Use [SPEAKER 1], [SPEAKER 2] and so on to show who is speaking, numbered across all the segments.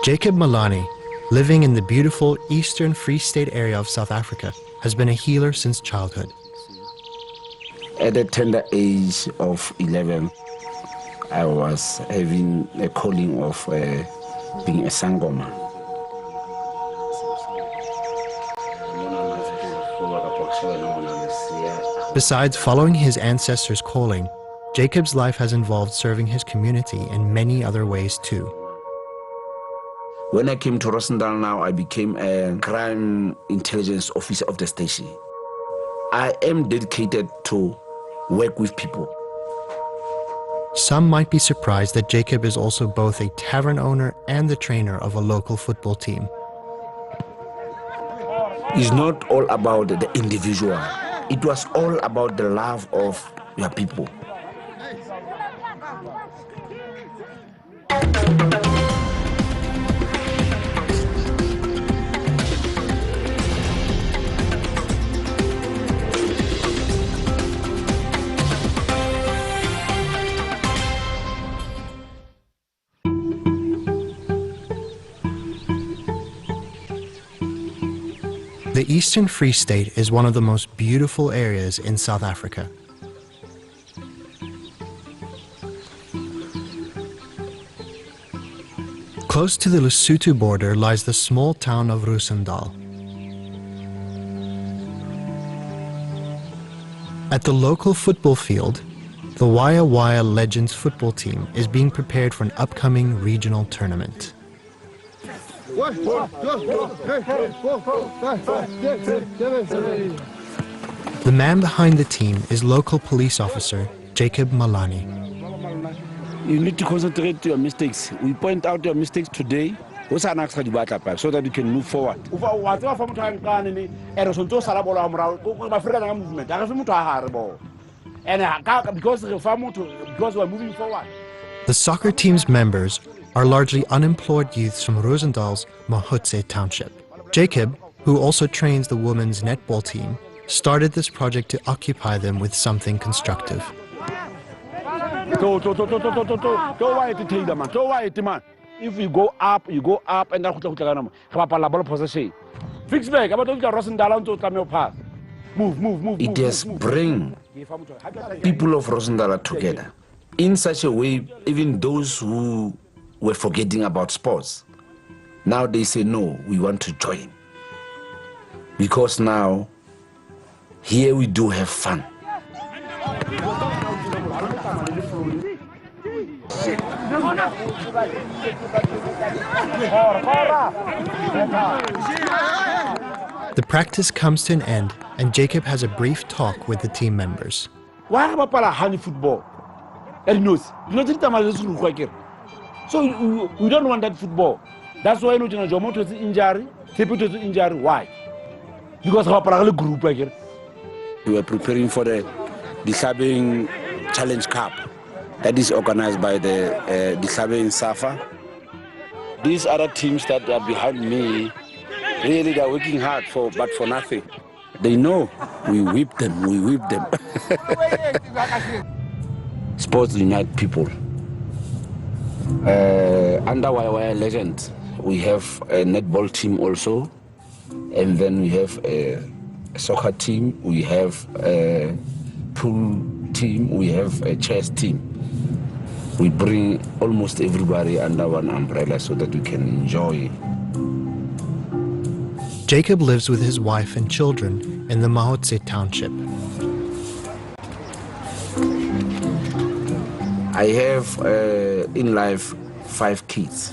[SPEAKER 1] Jacob Malani, living in the beautiful Eastern Free State area of South Africa, has been a healer since childhood.
[SPEAKER 2] At the tender age of 11, I was having a calling of being a sangoma.
[SPEAKER 1] Besides following his ancestors' calling, Jacob's life has involved serving his community in many other ways too.
[SPEAKER 2] When I came to Rosendal now, I became a crime intelligence officer of the station. I am dedicated to work with people.
[SPEAKER 1] Some might be surprised that Jacob is also both a tavern owner and the trainer of a local football team.
[SPEAKER 2] It's not all about the individual. It was all about the love of your people.
[SPEAKER 1] The Eastern Free State is one of the most beautiful areas in South Africa. Close to the Lesotho border lies the small town of Rosendal. At the local football field, the Waya Waya Legends football team is being prepared for an upcoming regional tournament. The man behind the team is local police officer Jacob Malani.
[SPEAKER 3] You need to concentrate your mistakes. We point out your mistakes today so that you can move forward. Because we're moving forward.
[SPEAKER 1] The soccer team's members are largely unemployed youths from Rosendal's Mahotse township. Jacob, who also trains the women's netball team, started this project to occupy them with something constructive.
[SPEAKER 3] If you go up, and then possession. Fix back. Move.
[SPEAKER 2] It has bring people of Rosendal together in such a way, even those who were forgetting about sports, now they say, no, we want to join. Because now, here we do have fun.
[SPEAKER 1] The practice comes to an end, and Jacob has a brief talk with the team members.
[SPEAKER 3] Why about honey football? So we don't want that football. That's why Jomo to injury, people to injury. Why? Because of our group here. We were preparing for the Disabled Challenge Cup that is organized by the Disabled Safa. These other teams that are behind me, really they're working hard but for nothing. They know we whip them. Sports unite people. Under Waya Waya Legends, we have a netball team also, and then we have a soccer team, we have a pool team, we have a chess team. We bring almost everybody under one umbrella so that we can enjoy.
[SPEAKER 1] Jacob lives with his wife and children in the Mahotse township.
[SPEAKER 2] I have in life 5 kids,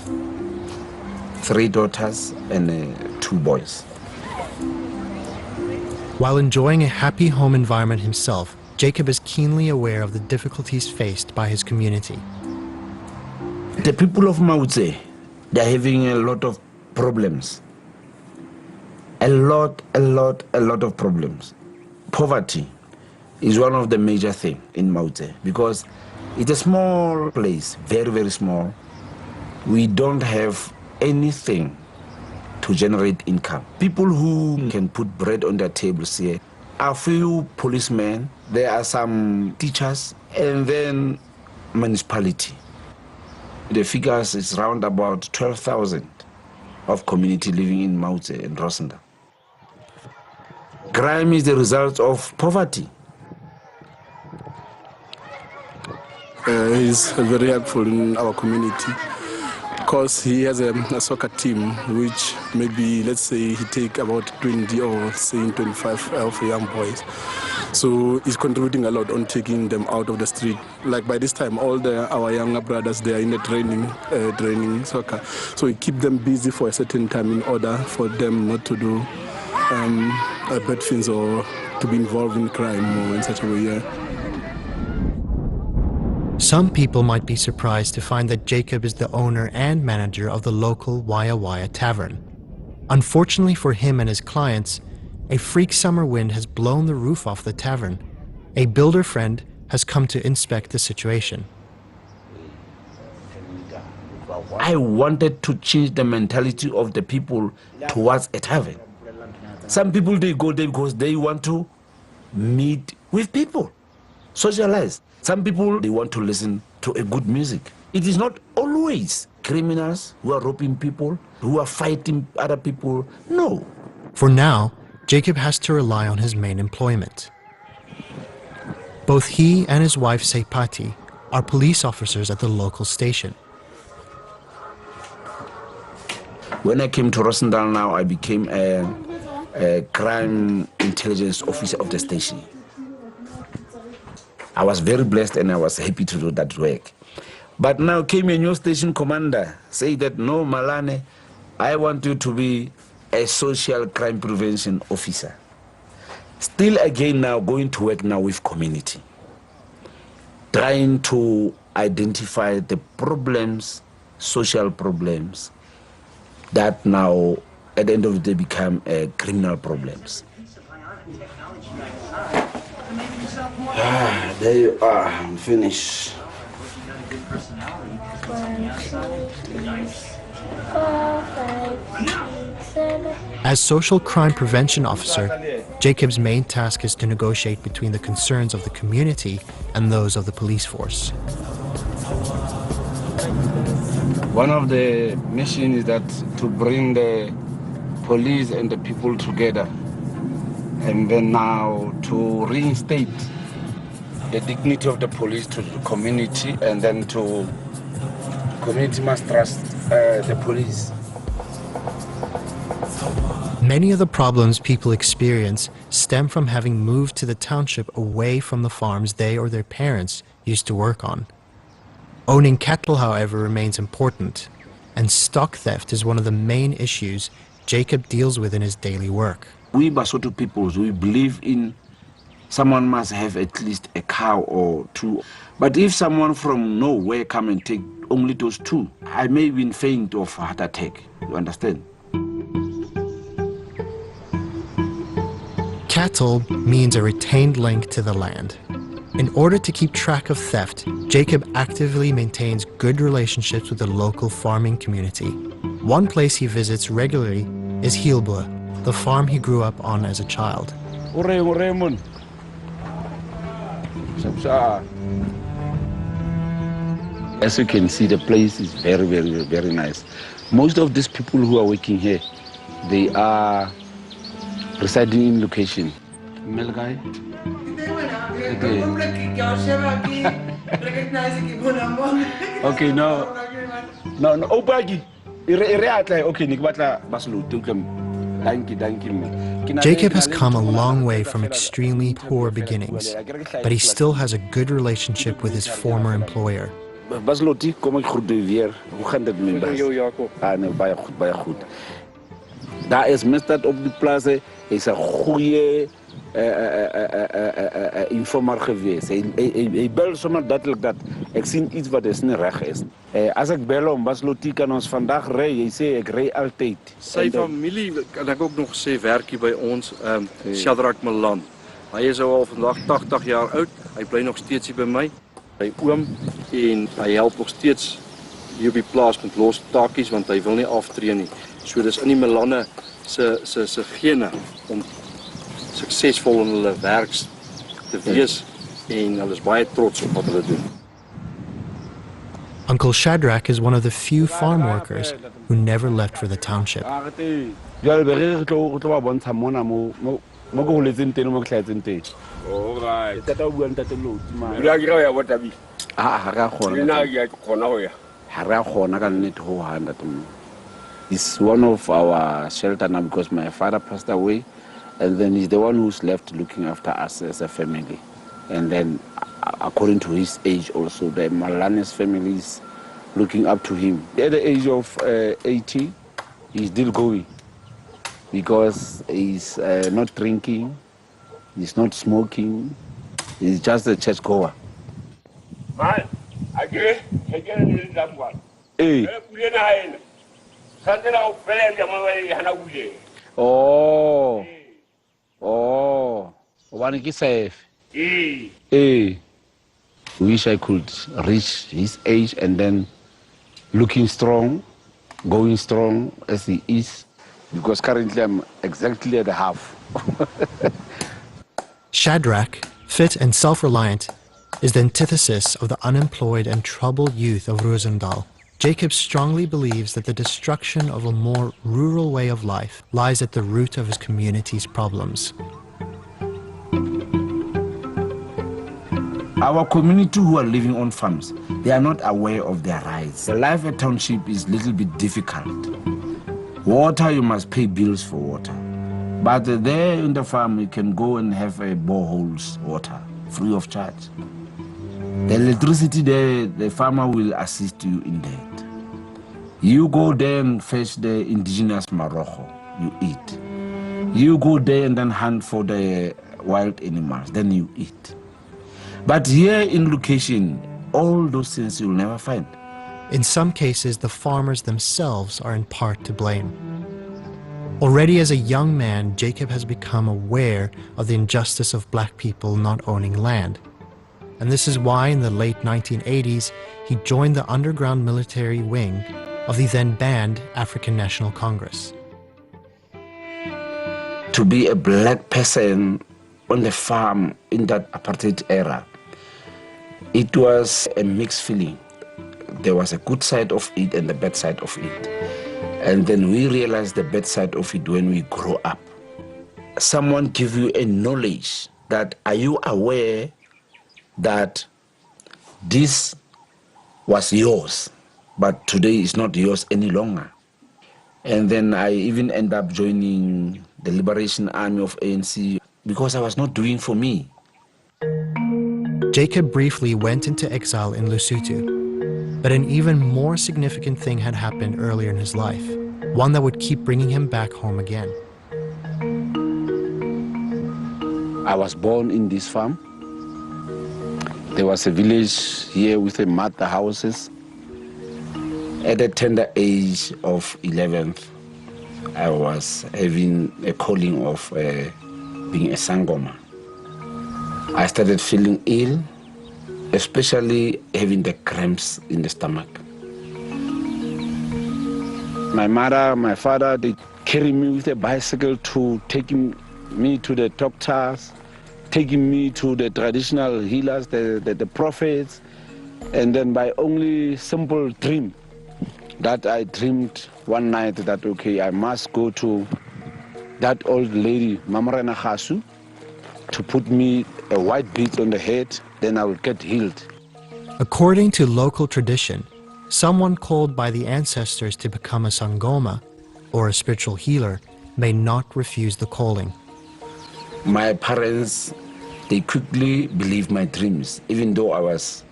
[SPEAKER 2] 3 daughters and 2 boys.
[SPEAKER 1] While enjoying a happy home environment himself, Jacob is keenly aware of the difficulties faced by his community.
[SPEAKER 2] The people of Mahotse, they're having a lot of problems. A lot of problems. Poverty is one of the major things in Mahotse because it's a small place, very small. We don't have anything to generate income. People who can put bread on their tables here are few policemen, there are some teachers, and then municipality. The figures is round about 12,000 of community living in Mautse and Rosendal. Crime is the result of poverty.
[SPEAKER 4] He's very helpful in our community because he has a soccer team which maybe, let's say, he take about 20 or say 25 of young boys. So he's contributing a lot on taking them out of the street. Like by this time, all our younger brothers, they are in the training soccer. So he keep them busy for a certain time in order for them not to do bad things or to be involved in crime or in such a way. Yeah.
[SPEAKER 1] Some people might be surprised to find that Jacob is the owner and manager of the local Waya Waya Tavern. Unfortunately for him and his clients, a freak summer wind has blown the roof off the tavern. A builder friend has come to inspect the situation.
[SPEAKER 2] I wanted to change the mentality of the people towards a tavern. Some people, they go there because they want to meet with people, socialize. Some people, they want to listen to a good music. It is not always criminals who are robbing people, who are fighting other people. No.
[SPEAKER 1] For now, Jacob has to rely on his main employment. Both he and his wife Seipati are police officers at the local station.
[SPEAKER 2] When I came to Rosendal now, I became a crime intelligence officer of the station. I was very blessed and I was happy to do that work. But now came a new station commander, say that, no, Malane, I want you to be a social crime prevention officer. Still again now going to work now with community, trying to identify the problems, social problems, that now at the end of the day become criminal problems. There you are, I'm finished.
[SPEAKER 5] 1, 2, 3, 4, 5, 6, 7.
[SPEAKER 1] As social crime prevention officer, Jacob's main task is to negotiate between the concerns of the community and those of the police force.
[SPEAKER 2] One of the missions is that to bring the police and the people together, and then now to reinstate the dignity of the police to the community, and then to community must trust the police.
[SPEAKER 1] Many of the problems people experience stem from having moved to the township away from the farms they or their parents used to work on. Owning cattle, however, remains important, and stock theft is one of the main issues Jacob deals with in his daily work.
[SPEAKER 2] We Basotho peoples, we believe in someone must have at least a cow or two. But if someone from nowhere come and take only those two, I may be faint of heart attack, you understand?
[SPEAKER 1] Cattle means a retained link to the land. In order to keep track of theft, Jacob actively maintains good relationships with the local farming community. One place he visits regularly is Hielboe, the farm he grew up on as a child.
[SPEAKER 2] As you can see, the place is very, very, very nice. Most of these people who are working here, they are residing in location. Male guy? Okay. Okay, no. Oh, Bagi. Okay,
[SPEAKER 1] Jacob has come a long way from extremely poor beginnings, but he still has a good relationship with his former employer.
[SPEAKER 2] Basloti, kom ek goed weer. Hoe gaan dit met Bas?
[SPEAKER 6] Jacob.
[SPEAKER 2] Nee, baie goed. Daar is meestad op die plaats, is 'n goeie informer geweest. Hy bel sommer dadelik dat ek sien iets wat is nie reg is. As ek bel hom, Basloti, kan ons vandag ry? Hy sê ek ry altyd.
[SPEAKER 6] Sy familie, kan ek ook nog sê, werk hier by ons, Shadrack Malan. Hy is al vandag 80 jaar oud. Hy bly nog steeds hier by my. Hy oom, en hy help nog steeds hier op die plaas met los taakies, want hy wil nie aftree nie. So dis in die Malanne se gene om suksesvol in hulle werk te wees, en hulle is baie trots op wat hulle doen.
[SPEAKER 1] Uncle Shadrach is one of the few farm workers who never left for the township.
[SPEAKER 2] He's one of our shelter now because my father passed away, and then he's the one who's left looking after us as a family. And then according to his age also, the Malanes family is looking up to him. At the age of 80, he's still going because he's not drinking, he's not smoking, he's just a church goer. Hey. One is safe. Hey. Wish I could reach his age and then looking strong, going strong as he is, because currently I'm exactly at the half.
[SPEAKER 1] Shadrach, fit and self-reliant, is the antithesis of the unemployed and troubled youth of Roosendaal. Jacob strongly believes that the destruction of a more rural way of life lies at the root of his community's problems.
[SPEAKER 2] Our community who are living on farms, they are not aware of their rights. The life at township is a little bit difficult. Water, you must pay bills for water. But there in the farm, you can go and have a boreholes water, free of charge. The electricity there, the farmer will assist you in that. You go there and fetch the indigenous marrojo, you eat. You go there and then hunt for the wild animals, then you eat. But here in location, all those things you'll never find.
[SPEAKER 1] In some cases, the farmers themselves are in part to blame. Already as a young man, Jacob has become aware of the injustice of black people not owning land. And this is why in the late 1980s, he joined the underground military wing of the then banned African National Congress.
[SPEAKER 2] To be a black person on the farm in that apartheid era, it was a mixed feeling. There was a good side of it and the bad side of it. And then we realized the bad side of it when we grow up. Someone give you a knowledge that, are you aware that this was yours, but today is not yours any longer? And then I even end up joining the Liberation Army of ANC because I was not doing for me.
[SPEAKER 1] Jacob briefly went into exile in Lesotho, but an even more significant thing had happened earlier in his life, one that would keep bringing him back home again.
[SPEAKER 2] I was born in this farm. There was a village here with a mud houses. At the tender age of 11th, I was having a calling of being a sangoma. I started feeling ill, especially having the cramps in the stomach. My mother, my father, they carried me with a bicycle to taking me to the doctors, taking me to the traditional healers, the prophets, and then by only simple dream that I dreamed one night that, okay, I must go to that old lady, Mamorena Khasu, to put me a white bead on the head, then I will get healed.
[SPEAKER 1] According to local tradition, someone called by the ancestors to become a sangoma, or a spiritual healer, may not refuse the calling.
[SPEAKER 2] My parents, they quickly believed my dreams, even though I was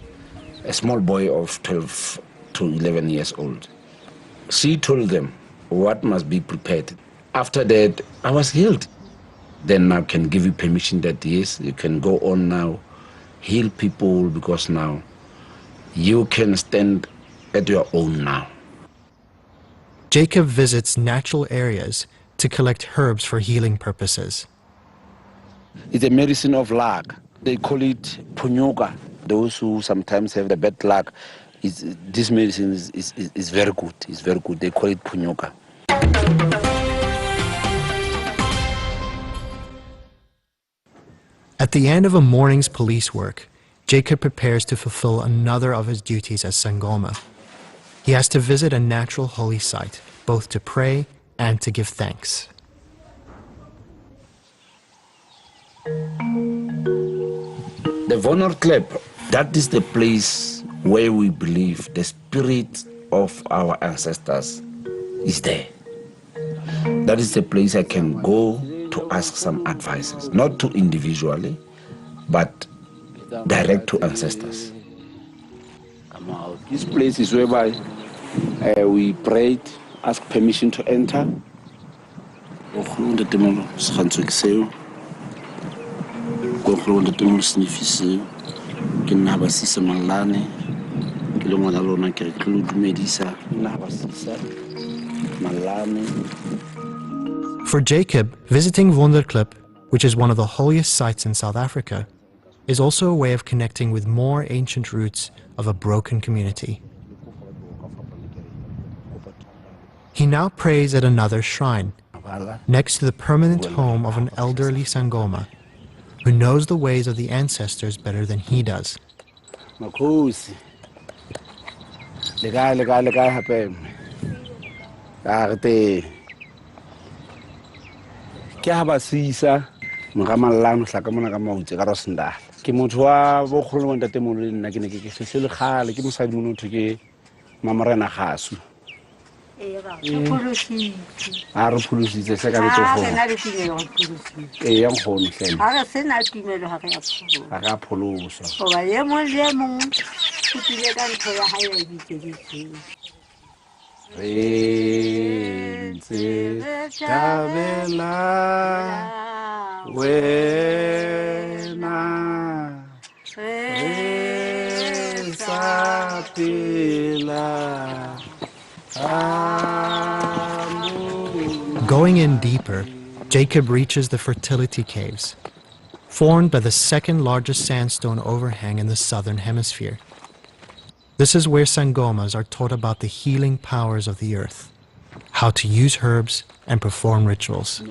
[SPEAKER 2] a small boy of 12 to 11 years old. She told them what must be prepared. After that, I was healed. Then I can give you permission that yes, you can go on now, heal people, because now you can stand at your own now.
[SPEAKER 1] Jacob visits natural areas to collect herbs for healing purposes.
[SPEAKER 2] It's a medicine of luck. They call it punyoka. Those who sometimes have the bad luck, this medicine is very good. It's very good. They call it punyoka.
[SPEAKER 1] At the end of a morning's police work, Jacob prepares to fulfill another of his duties as Sangoma. He has to visit a natural holy site, both to pray and to give thanks.
[SPEAKER 2] The Wonderklip, that is the place where we believe the spirit of our ancestors is there. That is the place I can go to ask some advices, not to individually, but direct to ancestors.
[SPEAKER 3] This place is whereby we prayed, asked permission to enter.
[SPEAKER 1] For Jacob, visiting Wonderklip, which is one of the holiest sites in South Africa, is also a way of connecting with more ancient roots of a broken community. He now prays at another shrine, next to the permanent home of an elderly Sangoma, who knows the ways of the ancestors better than he does.
[SPEAKER 3] Ke motho wa bo kgolo wa ntate molo nna ke ne ke sesele khale ke mosadi monotho ke Mamarena Gasu a re pholositse se ka letofo yang khono hleng
[SPEAKER 7] ha se na tumelo ha
[SPEAKER 3] ga pholosa
[SPEAKER 7] o ba ye mo o tile ka ntho ya hae ya ditseditse
[SPEAKER 3] tabela wena
[SPEAKER 1] Going in deeper, Jacob reaches the fertility caves, formed by the second largest sandstone overhang in the southern hemisphere. This is where Sangomas are taught about the healing powers of the earth, how to use herbs and perform rituals.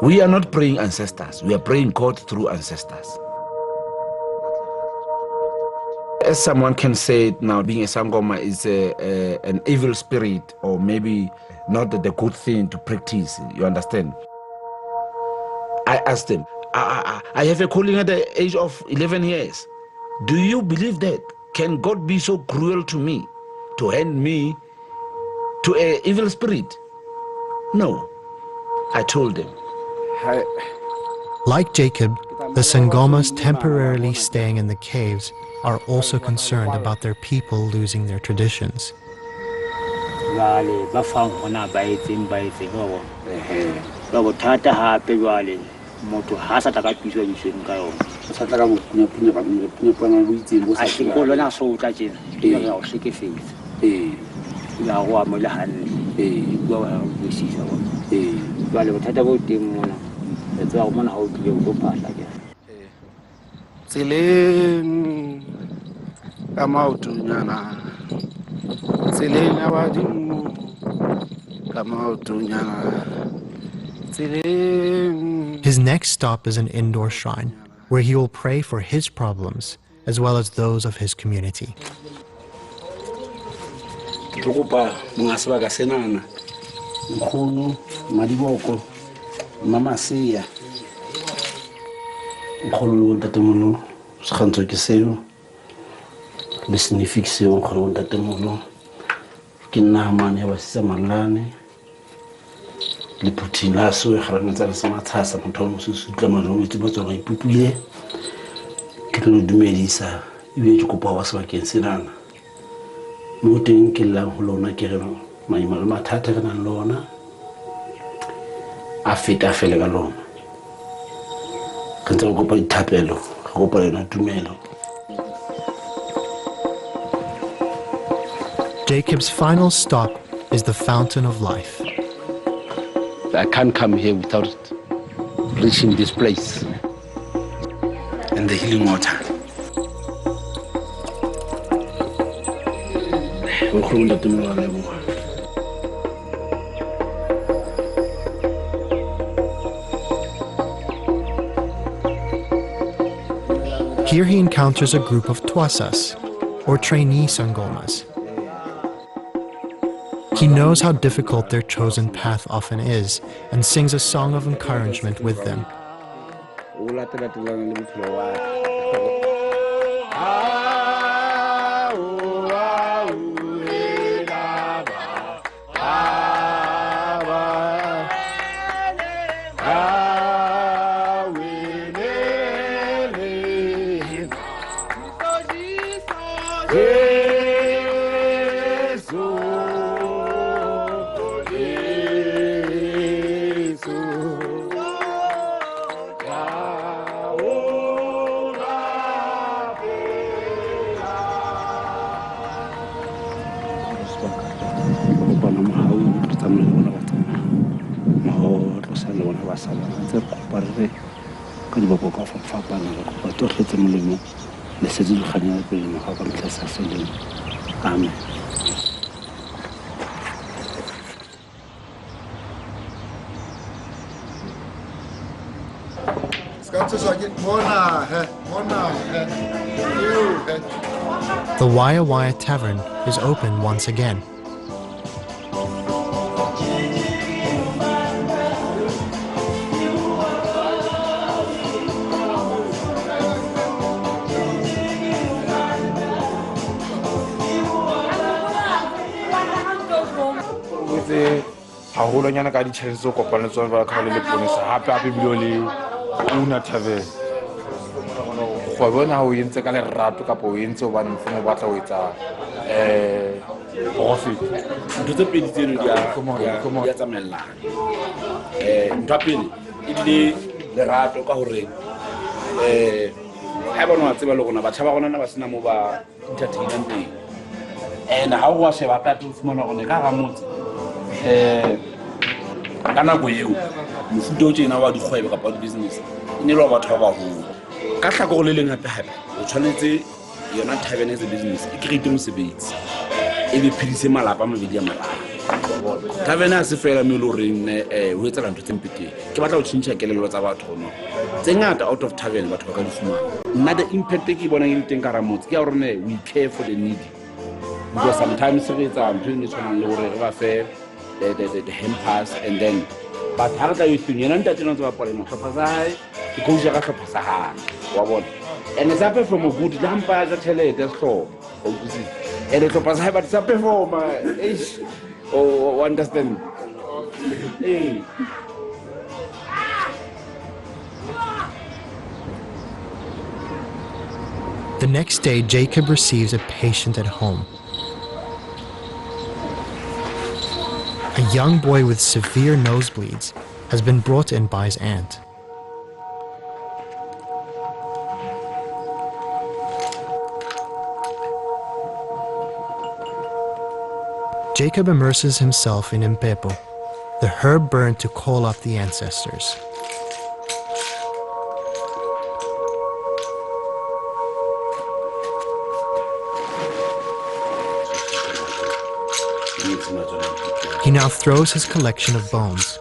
[SPEAKER 2] We are not praying ancestors, we are praying God through ancestors. As someone can say it now, being a Sangoma is an evil spirit, or maybe not the good thing to practice, you understand? I asked them, I have a calling at the age of 11 years. Do you believe that? Can God be so cruel to me, to hand me to an evil spirit? No, I told them.
[SPEAKER 1] Like Jacob, the Sangomas temporarily staying in the caves are also concerned about their people losing their traditions. His next stop is an indoor shrine, where he will pray for his problems as well as those of his community.
[SPEAKER 2] ebe ke kopa wa sebakeng senana mo teng ke la ho lona ke re maima le mathata re nang lona a feta fele ka lona ke ntse go kopa dithapelo go kopa lena tumelo.
[SPEAKER 1] Jacob's final stop is the fountain of life.
[SPEAKER 2] I can't come here without reaching this place and the healing water.
[SPEAKER 1] Here he encounters a group of Twasas, or trainee Sangomas. He knows how difficult their chosen path often is and sings a song of encouragement with them.
[SPEAKER 2] Amen.
[SPEAKER 1] The Waya Waya Tavern is open once again.
[SPEAKER 3] Haholonyana ka ditšhelete tse o kopane tsone ba ka le leponesa gape ebile le Una Tavern go bona ha o entse ka lerato kapa o entse o ba ntseng o batla o etsa profit
[SPEAKER 2] Ntho tse pedi tseno di a tsamaellana. Ntho ya pele e dile lerato ka hore ha bona wa tseba le rona batjha ba rona ba sena mo ba entertainment teng and ha o wa sheba ka tlo fumana rona ka ramotse ka nako eo mofuta o tjena wa dikgwebo kapa business e ne le wa batho ba baholo ka hlako go le leng hape o tshwanetse yona tavern as a business e create mosebetsi e be phedise malapa mabedi a mararo. Tavern a se fela me lo reng ho etsa ntho tse mpete ke batla ho tshintjha kelello tsa batho no tse ngata out of tavern batho ba ka di fumana nna the impact ke bona e le teng ka ramotse ke ya hore we care for the needy because sometimes re etsa ntho e tshwanang le hore re ba fe the hampers and then but ha re tla yo yena ntate no tsa ba pole no hlopha sa hae ke go ja ka hlopha sa hae wa bona and it's up from a good hamper za thelete sihlobo o kusi and hlopha sa hae but sa perform oh understand
[SPEAKER 1] The next day, Jacob receives a patient at home. A young boy with severe nosebleeds has been brought in by his aunt. Jacob immerses himself in impepo, the herb burned to call up the ancestors. He now throws his collection of bones.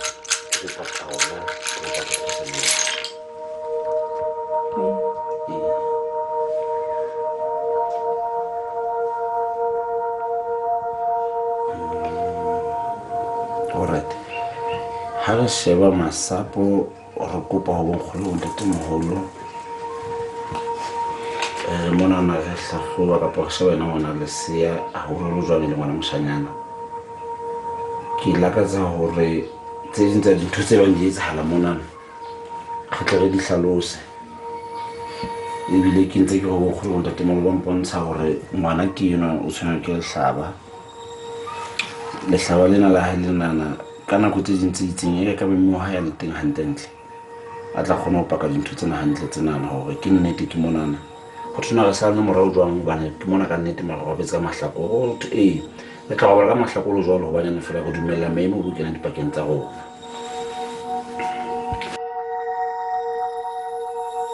[SPEAKER 2] Alright. Ha re sheba masapo re kopa ho bonkgolo ntate moholo mona na re hlahloba kapa re sheba ena mona leseya haholo jwang le ngwana moshanyana ke lakatsa hore tse ding tsa dintho tse bang di etsahala mona re tle re di hlalose ebile ke ntse ke go bogolo ntatemolo ba mpontsha gore ngwana ke o tshwana ke lehlaba lena la hae lenana ka nako tse dintse itseng e ka bemo ha ya le teng hantentle a tla kgona go paka dintho tsena hantle tsenana gore ke nnete ke monana go tshwana re sa nna morao jwang bana ke mona ka nnete mara go betsa mahlako go le tla go ba ka mahlako lo jwalo go bana fela go dumela maemo bo kena dipakeng tsa go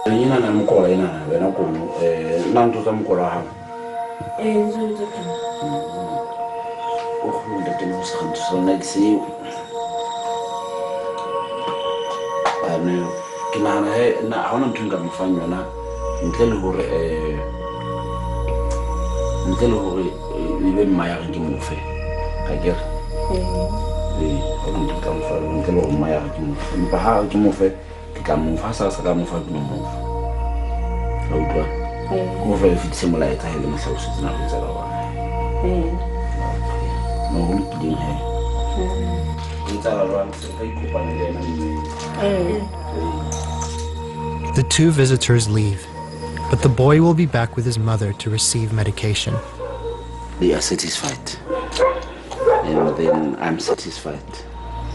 [SPEAKER 2] ina na mkola ina wena ko nanto tsa mkola ha
[SPEAKER 5] nzo tsa
[SPEAKER 2] o go nda teng se ganto so na ke ano ke nana na ha ona ntho nka mfanya yona ntle le hore e be maya ke mofe ga ke re ona ntho ka mfa ntle le hore maya ke mofe mpa ha ke mofe ke tla mofa sa ka mofa ke mofa la utlwa mo fa e fitse molaetsa hele mo tlhaloso tsena go tsela wa no go le he
[SPEAKER 1] The two visitors leave, but the boy will be back with his mother to receive medication.
[SPEAKER 2] They are satisfied, and then I'm satisfied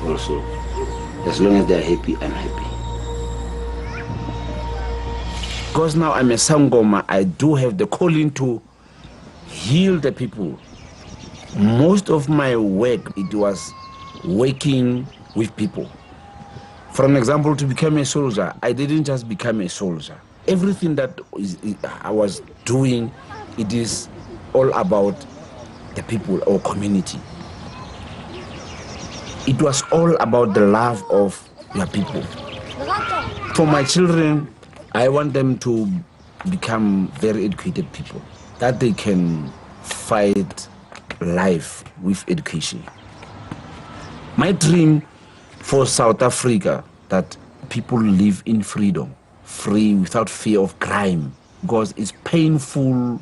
[SPEAKER 2] also. As long as they are happy, I'm happy. Because now I'm a Sangoma, I do have the calling to heal the people. Most of my work, it was working with people. For an example, to become a soldier, I didn't just become a soldier. Everything that I was doing, it is all about the people or community. It was all about the love of your people. For my children, I want them to become very educated people, that they can fight life with education. My dream for South Africa, that people live in freedom, free without fear of crime, because it's painful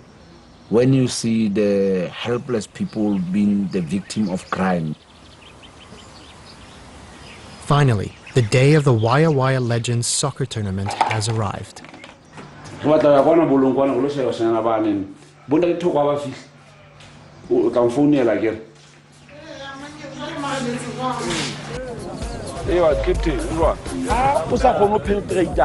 [SPEAKER 2] when you see the helpless people being the victim of crime.
[SPEAKER 1] Finally, the day of the Waya Waya Legends soccer tournament has arrived.
[SPEAKER 3] Ewa captain uwa o sa kgone penetrate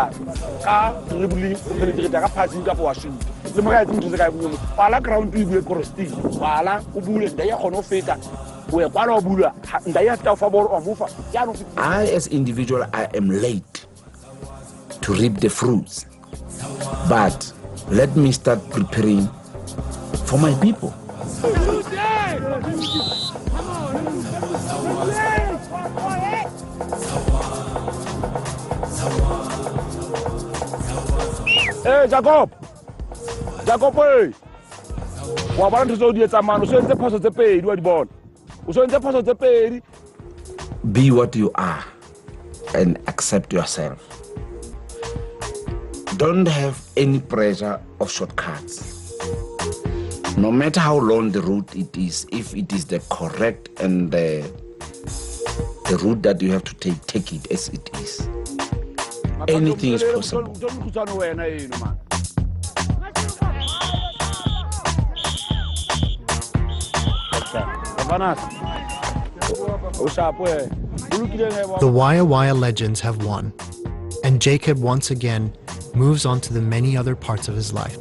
[SPEAKER 3] ka dribbling penetrate ka passing ka washing le mo ga itse ntse ka bua pala ground e bue crossing pala o bule nda ya kgone o feta o ya kwala o bula nda ya feta fa ball o mofa ya no.
[SPEAKER 2] I as individual, I am late to reap the fruits, but let me start preparing for my people.
[SPEAKER 3] Hey Jacob, hey. Wa bona ntse o di etsa mano so ntse phoso tse pedi wa di bona. O so ntse phoso tse pedi.
[SPEAKER 2] Be what you are and accept yourself. Don't have any pressure of shortcuts. No matter how long the route it is, if it is the correct and the route that you have to take it as it is. Anything is possible.
[SPEAKER 1] The Waya Waya Legends have won, and Jacob once again moves on to the many other parts of his life.